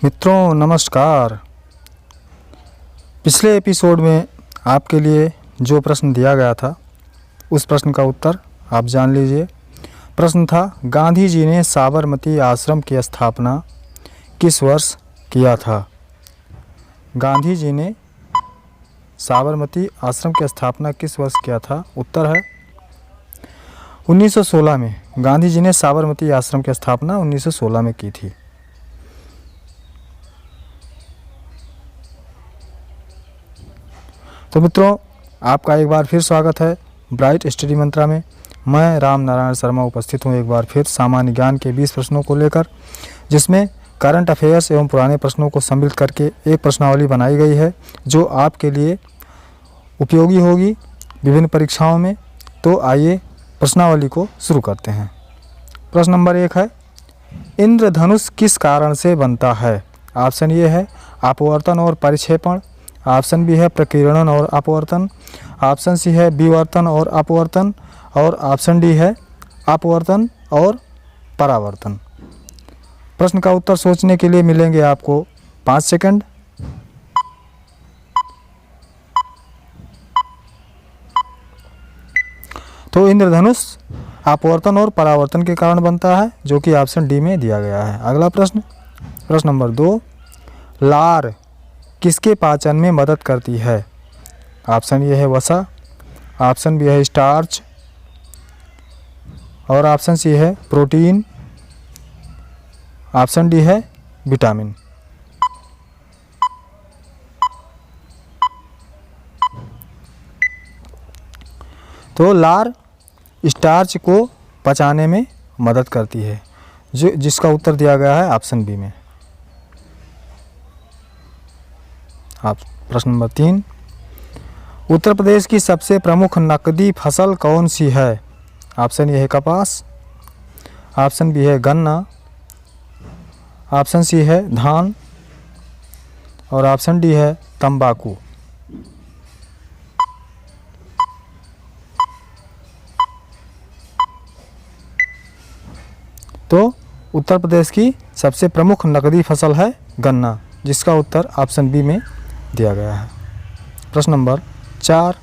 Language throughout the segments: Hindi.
मित्रों नमस्कार। पिछले एपिसोड में आपके लिए जो प्रश्न दिया गया था उस प्रश्न का उत्तर आप जान लीजिए। प्रश्न था, गांधी जी ने साबरमती आश्रम की स्थापना किस वर्ष किया था? गांधी जी ने साबरमती आश्रम की स्थापना किस वर्ष किया था? उत्तर है 1916 में। गांधी जी ने साबरमती आश्रम की स्थापना 1916 में की थी। तो मित्रों, आपका एक बार फिर स्वागत है ब्राइट स्टडी मंत्रा में। मैं राम नारायण शर्मा उपस्थित हूँ एक बार फिर सामान्य ज्ञान के 20 प्रश्नों को लेकर, जिसमें करंट अफेयर्स एवं पुराने प्रश्नों को सम्मिलित करके एक प्रश्नावली बनाई गई है जो आपके लिए उपयोगी होगी विभिन्न परीक्षाओं में। तो आइए प्रश्नावली को शुरू करते हैं। प्रश्न नंबर 1 है, इंद्रधनुष किस कारण से बनता है? ऑप्शन ए है अपवर्तन और परिक्षेपण, ऑप्शन बी है प्रकीर्णन और अपवर्तन, ऑप्शन सी है विवर्तन और अपवर्तन, और ऑप्शन डी है अपवर्तन और परावर्तन। प्रश्न का उत्तर सोचने के लिए मिलेंगे आपको 5 सेकंड। तो इंद्रधनुष अपवर्तन और परावर्तन के कारण बनता है, जो कि ऑप्शन डी में दिया गया है। अगला प्रश्न, प्रश्न नंबर 2, लार किसके पाचन में मदद करती है? ऑप्शन ए है वसा, ऑप्शन बी है स्टार्च, और ऑप्शन सी है प्रोटीन, ऑप्शन डी है विटामिन। तो लार स्टार्च को पचाने में मदद करती है, जिसका उत्तर दिया गया है ऑप्शन बी में। प्रश्न नंबर 3, उत्तर प्रदेश की सबसे प्रमुख नकदी फसल कौन सी है? ऑप्शन ए है कपास, ऑप्शन बी है गन्ना, ऑप्शन सी है धान, और ऑप्शन डी है तंबाकू। तो उत्तर प्रदेश की सबसे प्रमुख नकदी फसल है गन्ना, जिसका उत्तर ऑप्शन बी में दिया गया है। प्रश्न नंबर 4,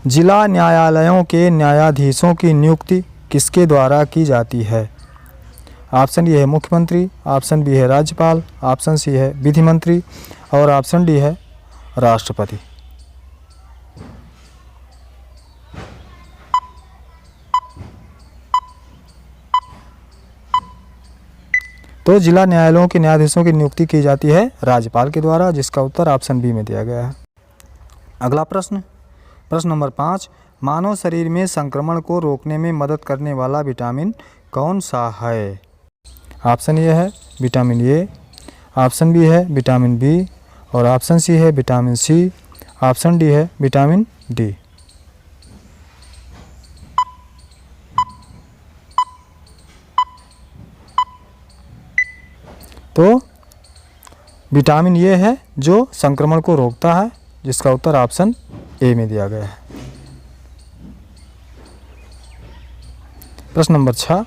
जिला न्यायालयों के न्यायाधीशों की नियुक्ति किसके द्वारा की जाती है? ऑप्शन ए है मुख्यमंत्री, ऑप्शन बी है राज्यपाल, ऑप्शन सी है विधि मंत्री, और ऑप्शन डी है राष्ट्रपति। तो जिला न्यायालयों के न्यायाधीशों की नियुक्ति की जाती है राज्यपाल के द्वारा, जिसका उत्तर ऑप्शन बी में दिया गया है। अगला प्रश्न, प्रश्न नंबर 5, मानव शरीर में संक्रमण को रोकने में मदद करने वाला विटामिन कौन सा है? ऑप्शन ए है विटामिन ए, ऑप्शन बी है विटामिन बी, और ऑप्शन सी है विटामिन सी, ऑप्शन डी है विटामिन डी। तो विटामिन ये है जो संक्रमण को रोकता है, जिसका उत्तर ऑप्शन ए में दिया गया है। प्रश्न नंबर 6,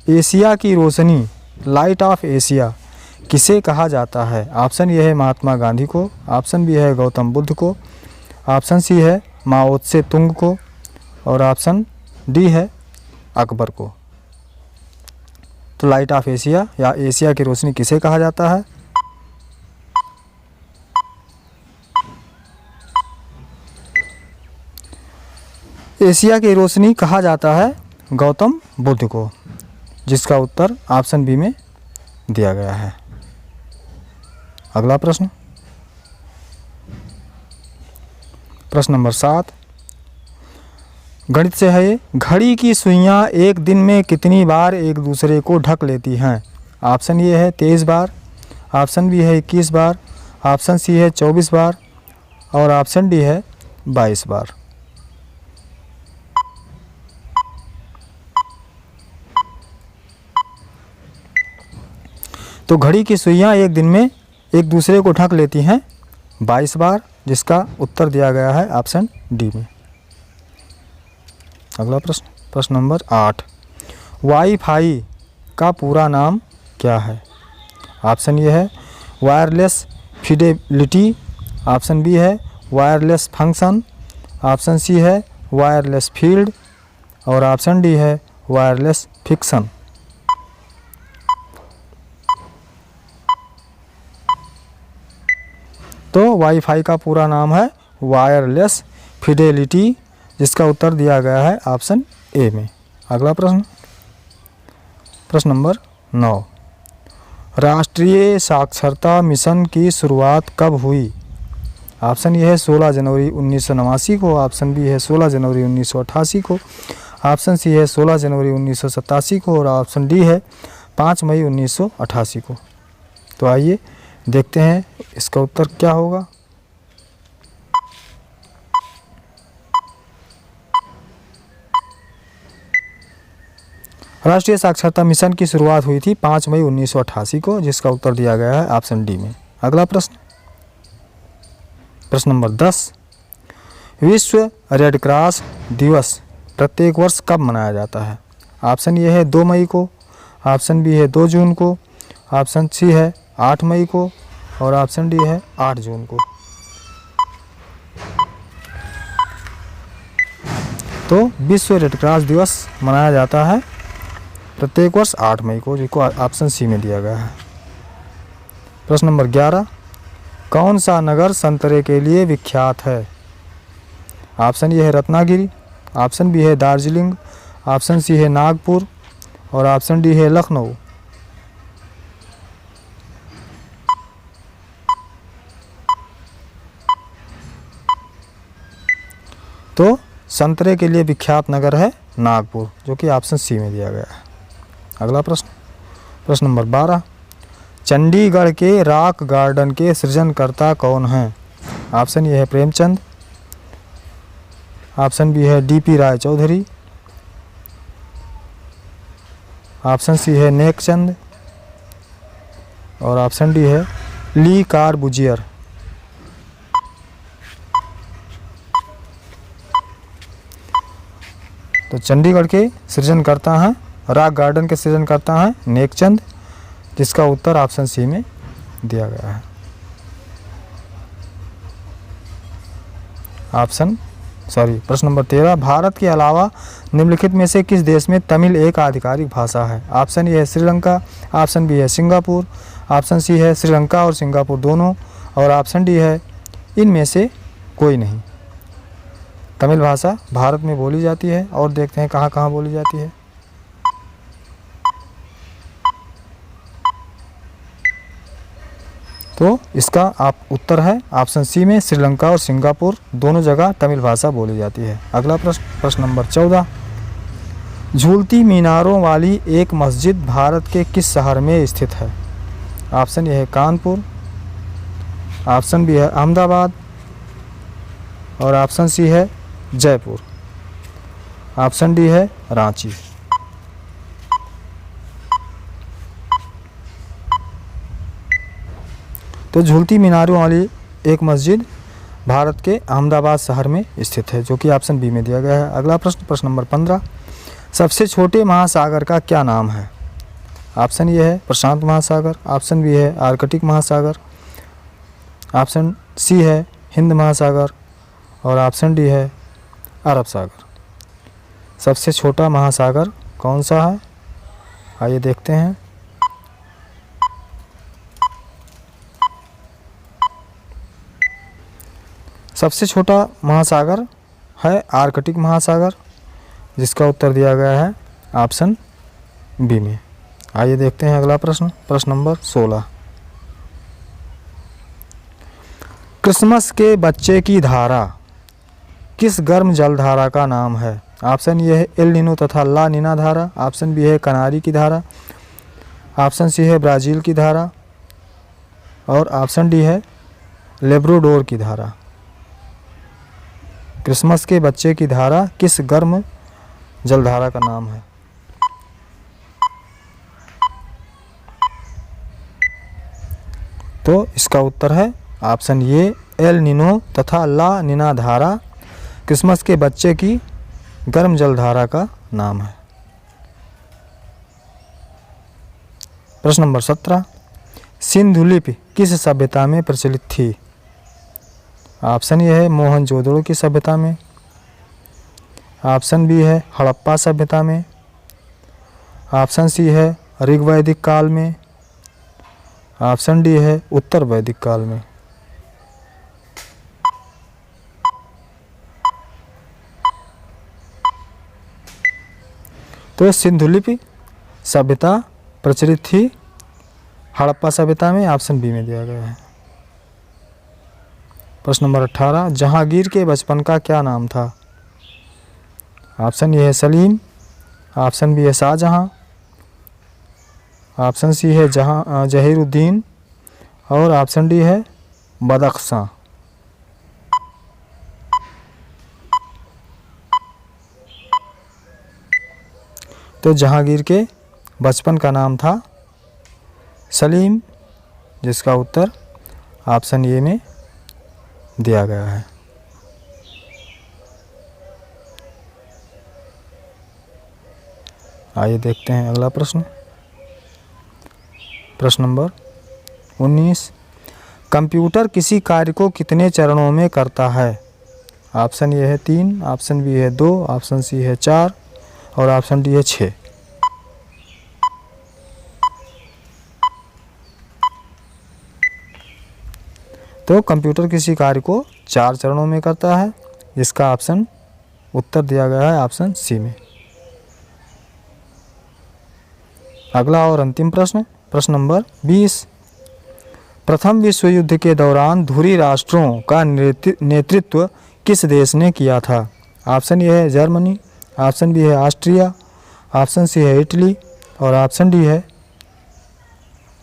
एशिया की रोशनी लाइट ऑफ एशिया किसे कहा जाता है? ऑप्शन ए है महात्मा गांधी को, ऑप्शन बी है गौतम बुद्ध को, ऑप्शन सी है माओ त्से तुंग को, और ऑप्शन डी है अकबर को। तो लाइट ऑफ एशिया या एशिया की रोशनी किसे कहा जाता है? एशिया की रोशनी कहा जाता है गौतम बुद्ध को, जिसका उत्तर ऑप्शन बी में दिया गया है। अगला प्रश्न, प्रश्न नंबर 7, गणित से है ये, घड़ी की सुइयां एक दिन में कितनी बार एक दूसरे को ढक लेती हैं? ऑप्शन ए है 23 बार, ऑप्शन बी है 21 बार, ऑप्शन सी है 24 बार, और ऑप्शन डी है 22 बार। तो घड़ी की सुइयां एक दिन में एक दूसरे को ढक लेती हैं 22 बार, जिसका उत्तर दिया गया है ऑप्शन डी में। अगला प्रश्न, प्रश्न नंबर 8, वाईफाई का पूरा नाम क्या है? ऑप्शन ये है वायरलेस फिडेलिटी, ऑप्शन बी है वायरलेस फंक्शन, ऑप्शन सी है वायरलेस फील्ड और ऑप्शन डी है वायरलेस फिक्शन। तो वाईफाई का पूरा नाम है वायरलेस फिडेलिटी, जिसका उत्तर दिया गया है ऑप्शन ए में। अगला प्रश्न, प्रश्न नंबर 9, राष्ट्रीय साक्षरता मिशन की शुरुआत कब हुई? ऑप्शन ये है 16 जनवरी 1989 को, ऑप्शन बी है 16 जनवरी 1988 को, ऑप्शन सी है 16 जनवरी 1987 को और ऑप्शन डी है 5 मई 1988 को। तो आइए देखते हैं इसका उत्तर क्या होगा। राष्ट्रीय साक्षरता मिशन की शुरुआत हुई थी 5 मई 1988 को, जिसका उत्तर दिया गया है ऑप्शन डी में। अगला प्रश्न, प्रश्न नंबर 10, विश्व रेड क्रॉस दिवस प्रत्येक वर्ष कब मनाया जाता है? ऑप्शन ये है 2 मई को, ऑप्शन बी है 2 जून को, ऑप्शन सी है 8 मई को और ऑप्शन डी है 8 जून को। तो विश्व रेड क्रॉस दिवस मनाया जाता है प्रत्येक वर्ष 8 मई को, जिसको ऑप्शन सी में दिया गया है। प्रश्न नंबर 11, कौन सा नगर संतरे के लिए विख्यात है? ऑप्शन ये है रत्नागिरी, ऑप्शन बी है दार्जिलिंग, ऑप्शन सी है नागपुर और ऑप्शन डी है लखनऊ। तो संतरे के लिए विख्यात नगर है नागपुर, जो कि ऑप्शन सी में दिया गया है। अगला प्रश्न, प्रश्न नंबर 12, चंडीगढ़ के रॉक गार्डन के सृजनकर्ता कौन हैं? ऑप्शन ये है प्रेमचंद, ऑप्शन बी है डीपी राय चौधरी, ऑप्शन सी है नेकचंद और ऑप्शन डी है ली कार्बुजियर। तो चंडीगढ़ के सृजनकर्ता हैं, रॉक गार्डन के सृजनकर्ता हैं नेकचंद, जिसका उत्तर ऑप्शन सी में दिया गया है। प्रश्न नंबर 13, भारत के अलावा निम्नलिखित में से किस देश में तमिल एक आधिकारिक भाषा है? ऑप्शन ए है श्रीलंका, ऑप्शन बी है सिंगापुर, ऑप्शन सी है श्रीलंका और सिंगापुर दोनों और ऑप्शन डी है इनमें से कोई नहीं। तमिल भाषा भारत में बोली जाती है और देखते हैं कहाँ कहाँ बोली जाती है। तो इसका आप उत्तर है ऑप्शन सी में श्रीलंका और सिंगापुर दोनों जगह तमिल भाषा बोली जाती है। अगला प्रश्न, प्रश्न नंबर 14, झूलती मीनारों वाली एक मस्जिद भारत के किस शहर में स्थित है? ऑप्शन ए है कानपुर, ऑप्शन बी है अहमदाबाद और ऑप्शन सी है जयपुर, ऑप्शन डी है रांची। तो झूलती मीनारों वाली एक मस्जिद भारत के अहमदाबाद शहर में स्थित है, जो कि ऑप्शन बी में दिया गया है। अगला प्रश्न, प्रश्न नंबर 15, सबसे छोटे महासागर का क्या नाम है? ऑप्शन ये है प्रशांत महासागर, ऑप्शन बी है आर्कटिक महासागर, ऑप्शन सी है हिंद महासागर और ऑप्शन डी है अरब सागर। सबसे छोटा महासागर कौन सा है? आइए देखते हैं। सबसे छोटा महासागर है आर्कटिक महासागर, जिसका उत्तर दिया गया है ऑप्शन बी में। आइए देखते हैं अगला प्रश्न, प्रश्न नंबर 16, क्रिसमस के बच्चे की धारा किस गर्म जलधारा का नाम है? ऑप्शन ये है एल नीनो तथा ला नीना धारा, ऑप्शन बी है कनारी की धारा, ऑप्शन सी है ब्राज़ील की धारा और ऑप्शन डी है लेब्राडोर की धारा। क्रिसमस के बच्चे की धारा किस गर्म जलधारा का नाम है? तो इसका उत्तर है ऑप्शन ये एल नीनो तथा ला नीना धारा क्रिसमस के बच्चे की गर्म जलधारा का नाम है। प्रश्न नंबर 17, सिंधु लिपि किस सभ्यता में प्रचलित थी? ऑप्शन ए है मोहनजोदड़ो की सभ्यता में, ऑप्शन बी है हड़प्पा सभ्यता में, ऑप्शन सी है ऋग्वैदिक काल में, ऑप्शन डी है उत्तर वैदिक काल में। तो सिंधु लिपि सभ्यता प्रचलित थी हड़प्पा सभ्यता में, ऑप्शन बी में दिया गया है। प्रश्न नंबर 18, जहांगीर के बचपन का क्या नाम था? ऑप्शन ए है सलीम, ऑप्शन बी है शाहजहां, ऑप्शन सी है जहीरुद्दीन और ऑप्शन डी है बदख्शां। तो जहांगीर के बचपन का नाम था सलीम, जिसका उत्तर ऑप्शन ए में दिया गया है। आइए देखते हैं अगला प्रश्न। प्रश्न नंबर 19, कंप्यूटर किसी कार्य को कितने चरणों में करता है? ऑप्शन ए है 3, ऑप्शन बी है 2, ऑप्शन सी है 4 और ऑप्शन डी है 6। तो कंप्यूटर किसी कार्य को 4 चरणों में करता है, जिसका ऑप्शन उत्तर दिया गया है ऑप्शन सी में। अगला और अंतिम प्रश्न, प्रश्न नंबर 20, प्रथम विश्व युद्ध के दौरान धुरी राष्ट्रों का नेतृत्व किस देश ने किया था? ऑप्शन ए है जर्मनी, ऑप्शन बी है ऑस्ट्रिया, ऑप्शन सी है इटली और ऑप्शन डी है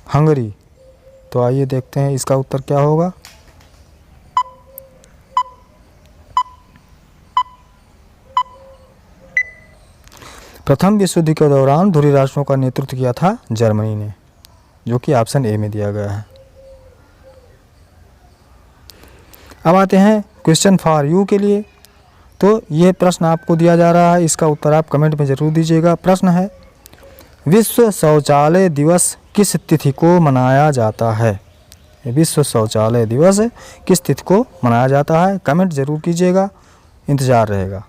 हंगरी। तो आइए देखते हैं इसका उत्तर क्या होगा। प्रथम विश्व युद्ध के दौरान धुरी राष्ट्रों का नेतृत्व किया था जर्मनी ने, जो कि ऑप्शन ए में दिया गया है। अब आते हैं क्वेश्चन फॉर यू के लिए। तो ये प्रश्न आपको दिया जा रहा है, इसका उत्तर आप कमेंट में ज़रूर दीजिएगा। प्रश्न है, विश्व शौचालय दिवस किस तिथि को मनाया जाता है? विश्व शौचालय दिवस किस तिथि को मनाया जाता है? कमेंट ज़रूर कीजिएगा, इंतज़ार रहेगा।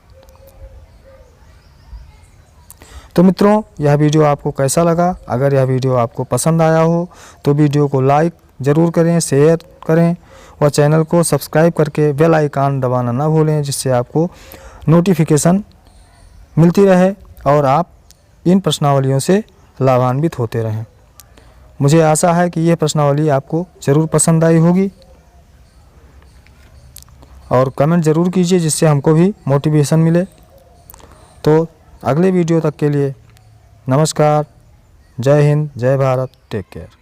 तो मित्रों, यह वीडियो आपको कैसा लगा? अगर यह वीडियो आपको पसंद आया हो तो वीडियो को लाइक ज़रूर करें, शेयर करें और चैनल को सब्सक्राइब करके बेल आइकन दबाना ना भूलें, जिससे आपको नोटिफिकेशन मिलती रहे और आप इन प्रश्नावलियों से लाभान्वित होते रहें। मुझे आशा है कि यह प्रश्नावली आपको ज़रूर पसंद आई होगी और कमेंट ज़रूर कीजिए, जिससे हमको भी मोटिवेशन मिले। तो अगले वीडियो तक के लिए नमस्कार, जय हिंद, जय भारत, टेक केयर।